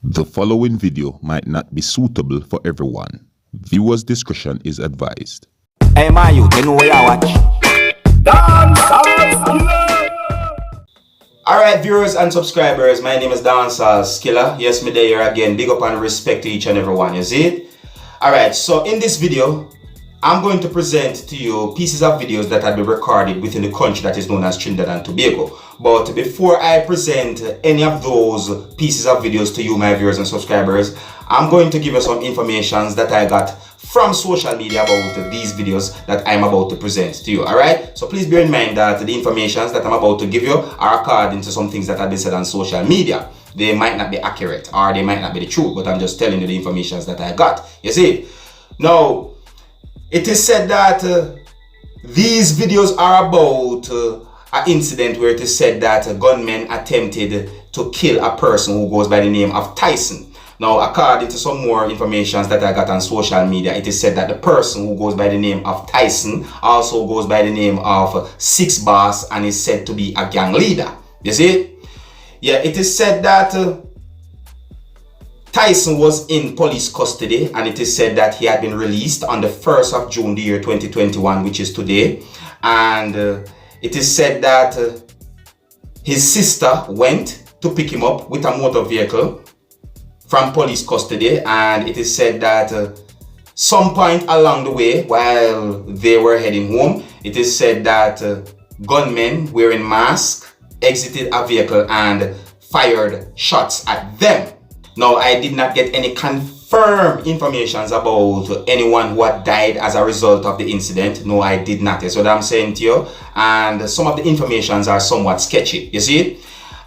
The following video might not be suitable for everyone. Viewers' discretion is advised. Hey my youth, you know where I watch? Dancehall skilla. Alright viewers and subscribers, my name is Dancehall skilla. Yes, me there here again. Big up and respect to each and every one, you see it? Alright, so in this video, I'm going to present to you pieces of videos that have been recorded within the country that is known as Trinidad and Tobago. But before I present any of those pieces of videos to you, my viewers and subscribers, I'm going to give you some information that I got from social media about these videos that I'm about to present to you. Alright? So please bear in mind that the information that I'm about to give you are according to some things that have been said on social media. They might not be accurate or they might not be the truth, but I'm just telling you the information that I got. You see? Now, it is said that these videos are about an incident where it is said that gunmen attempted to kill a person who goes by the name of Tyson. Now, according to some more information that I got on social media, it is said that the person who goes by the name of Tyson also goes by the name of Six Boss and is said to be a gang leader. You see? Yeah, it is said that Tyson was in police custody, and it is said that he had been released on the 1st of June the year 2021, which is today. And it is said that his sister went to pick him up with a motor vehicle from police custody, and it is said that some point along the way while they were heading home, it is said that gunmen wearing masks exited a vehicle and fired shots at them. Now, I did not get any confirmed information about anyone who had died as a result of the incident. No, I did not. That's what I'm saying to you. And some of the informations are somewhat sketchy, you see?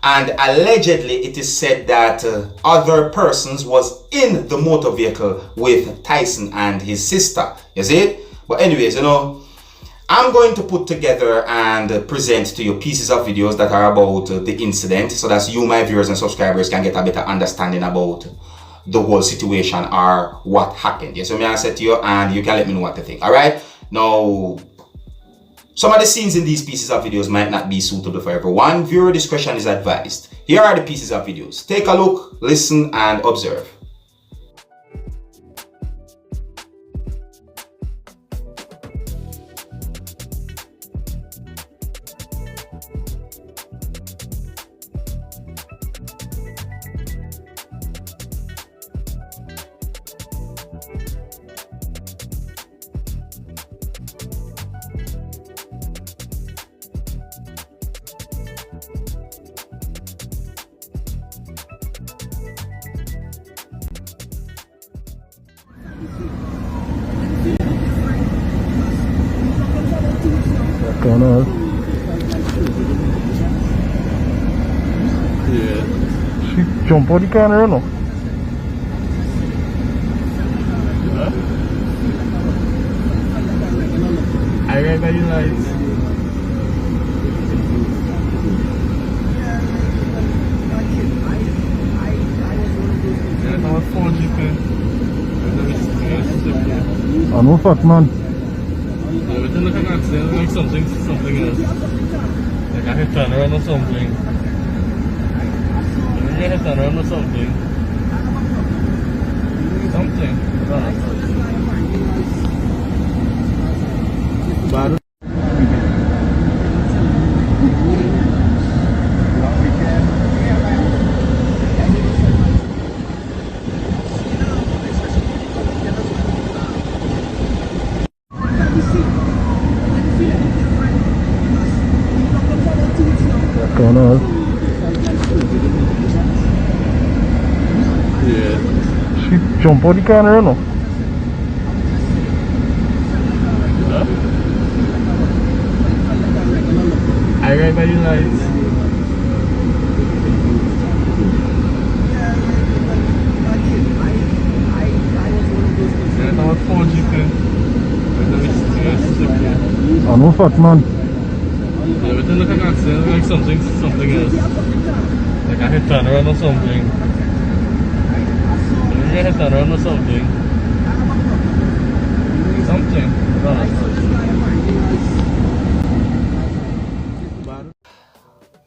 And allegedly, it is said that other persons was in the motor vehicle with Tyson and his sister, you see? But anyways, you know, I'm going to put together and present to you pieces of videos that are about the incident so that you, my viewers and subscribers, can get a better understanding about the whole situation or what happened. Yes, so may I say to you, and you can let me know what to think. Alright? Now, some of the scenes in these pieces of videos might not be suitable for everyone. Viewer discretion is advised. Here are the pieces of videos. Take a look, listen, and observe. Going on? Yeah. She jump out the corner or no? Huh? I read by the lights. Yeah, I was 4G. I know fat man. Yeah, but then look at an accident, like something else. Like a hit and run or something. Like a hit and run or something. Bad. Going on? Yeah. She jump out the corner or no? Huh? I read by the lights. Yeah, I was 4G. I know fat man. Yeah, but then look at an accident, like something else. Like a hit and run or something. Like a hit and run or something.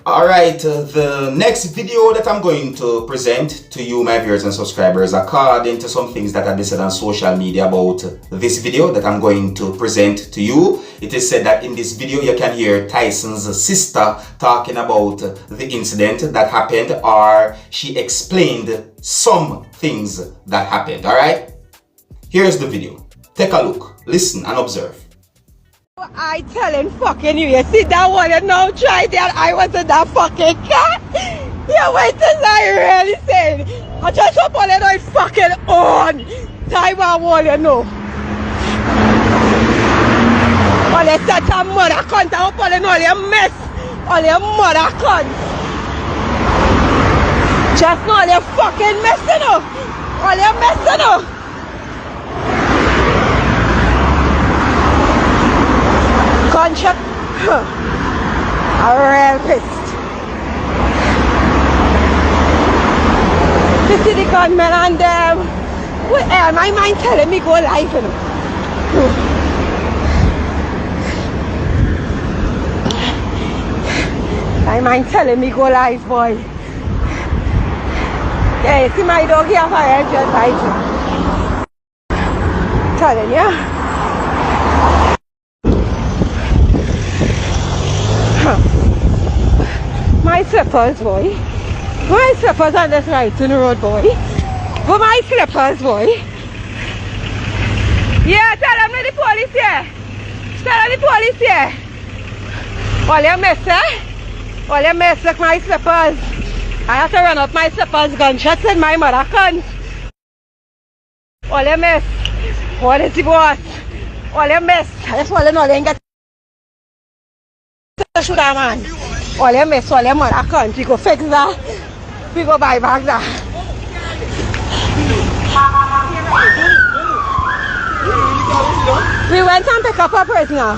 Alright, the next video that I'm going to present to you, my viewers and subscribers, according to some things that have been said on social media about this video that I'm going to present to you, it is said that in this video you can hear Tyson's sister talking about the incident that happened, or she explained some things that happened. Alright, here's the video. Take a look, listen and observe. I telling fucking you see that one and now try that I was in that fucking car. Yeah, wait till I really said. I just hope all you know it's fucking on. Time I want you know. All you such a mother cunt, I hope all you know all you mess. All your mother cunt. Just know all you fucking messing up. All you messing up. Gunshot, a rapist. You see the gunmen and them. What my mind telling me go live, you know. My mind telling me go live, boy. Yeah, you see my dog here for just live. Telling you. My slippers, boy. My slippers on this right in the road, boy. But my slippers, boy. Yeah, tell them the police here. Tell them the police here. All you mess, eh? All you mess with my slippers. I have to run up my slippers, gunshots in my mother cunt. All you mess. What is the boss? All you mess. I just want to know they get shoot that man. All you mess, all your mother can't. We go fix that. We go buy back that. We went and pick up a prisoner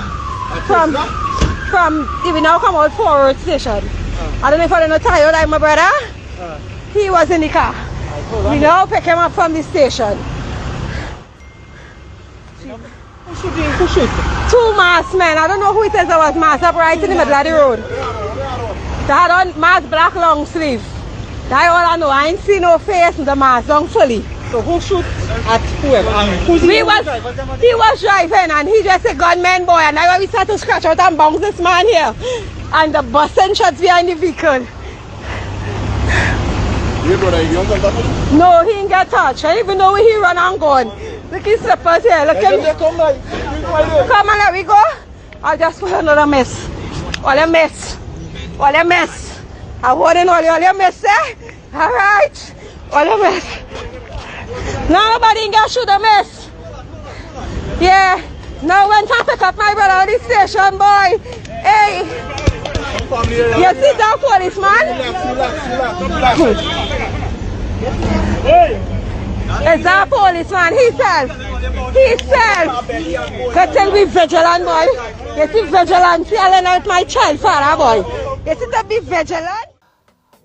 from we now come out forward station. I don't know if I don't tell you like my brother. He was in the car. We now pick him up from the station. Who shoot? Two masked men. I don't know who it is that was masked up right in the middle of the road. They had on mask black long sleeve. That's all I know. I ain't seen no face in the mask long fully. So who shoot at whoever? He was driving and he just a gunman boy, and I we start to scratch out and bounce this man here. And the busting shots behind the vehicle. Your brother, you don't contact him? No, he ain't get touched. I even know where he run and gone. Look his slippers here. Look him. Come And let we go. I'll just put another mess. All a mess. All a mess. I want in all your mess, eh? Alright. All a mess. Nobody ain't got shoot a mess. Yeah. Now when I pick up my brother at the station, boy. Hey. You see that policeman? Is that policeman? He says, go tell me vigilant, boy. You see vigilant, yelling out my child, father, boy. You see to be vigilant?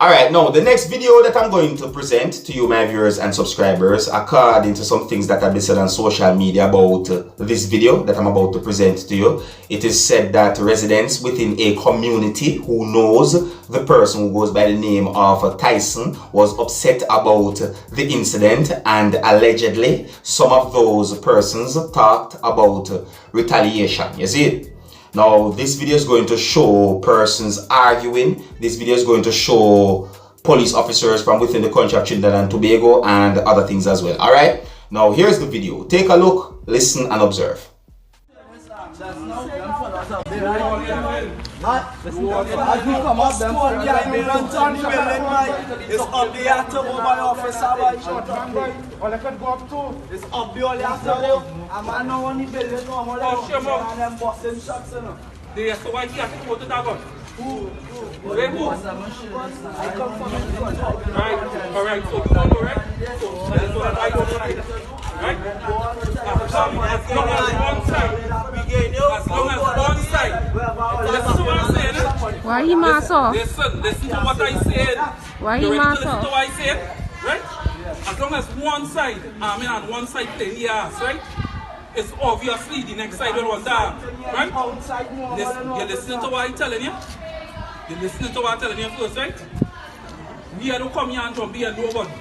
Alright, now the next video that I'm going to present to you, my viewers and subscribers, according to some things that have been said on social media about this video that I'm about to present to you, it is said that residents within a community who knows the person who goes by the name of Tyson was upset about the incident, and allegedly some of those persons talked about retaliation. You see it? Now, this video is going to show persons arguing. This video is going to show police officers from within the country of Trinidad and Tobago and other things as well. Alright? Now, here's the video. Take a look, listen and observe. As we come up, them phone guy, they run down the building, boy. It's up the after mobile officer, boy. Well, I can go up too. It's up the only after boy. A man now on the building, no more like and them busting shots, you know. So why he have to go to that gun? Who? Where who? I come from the front. Right, alright, so you don't know, right? So that's what I don't know, right? As long as one side, as long as one side. Listen to what I'm saying. Why he mask off? Listen to what I said. Why he You ready to mask listen off? to what I said? Right? As long as one side, on one side playing the ass, right? It's obviously the next side will run down, right? You listen to what I'm telling you? You listening to what I'm telling you first, right? We are to come here and don't be a nobody.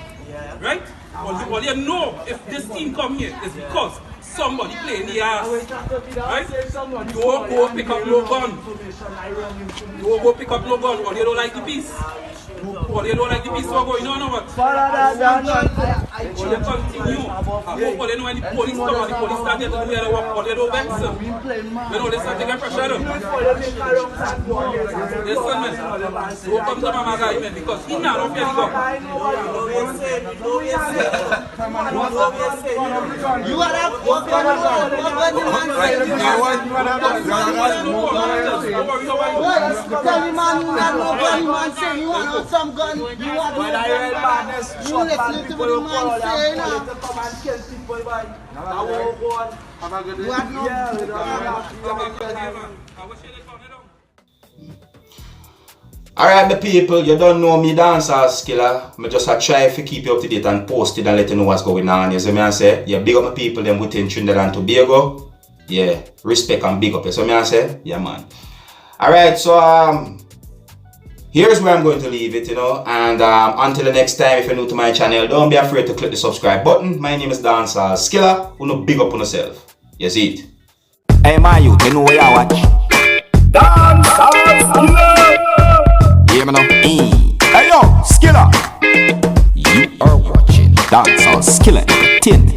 Right? All you know if this team come here is because somebody playing the ass. Right? You won't go pick up no gun. You won't go pick up no gun. All you don't like the piece. All you don't like the piece what's going on or what? All you continue. I hope all you know when the police come and the police start there to do their work. All you don't vex them. When all they start taking pressure on. Listen man. Don't come to my guy man because he not off here the gun. You are that what the man said. Tell me man, you got no gun, man say you want some gun. You want to you listen to what the man say now. You have no. Alright, the people, you don't know me Dancehall Skilla. I just try to keep you up to date and post it and let you know what's going on. You see me I say? Yeah, big up my people them within Trinidad and Tobago. Yeah, respect and big up. You see me I say? Yeah, man. Alright, so here's where I'm going to leave it, you know. And until the next time, if you're new to my channel, don't be afraid to click the subscribe button. My name is Dancehall Skilla. You know, big up on yourself. You see it? Hey, my youth, you know where you watch? Dancehall Skilla! Yeah, man. Hey, yo, Skilla! You are watching Dancehall Skilla TnT.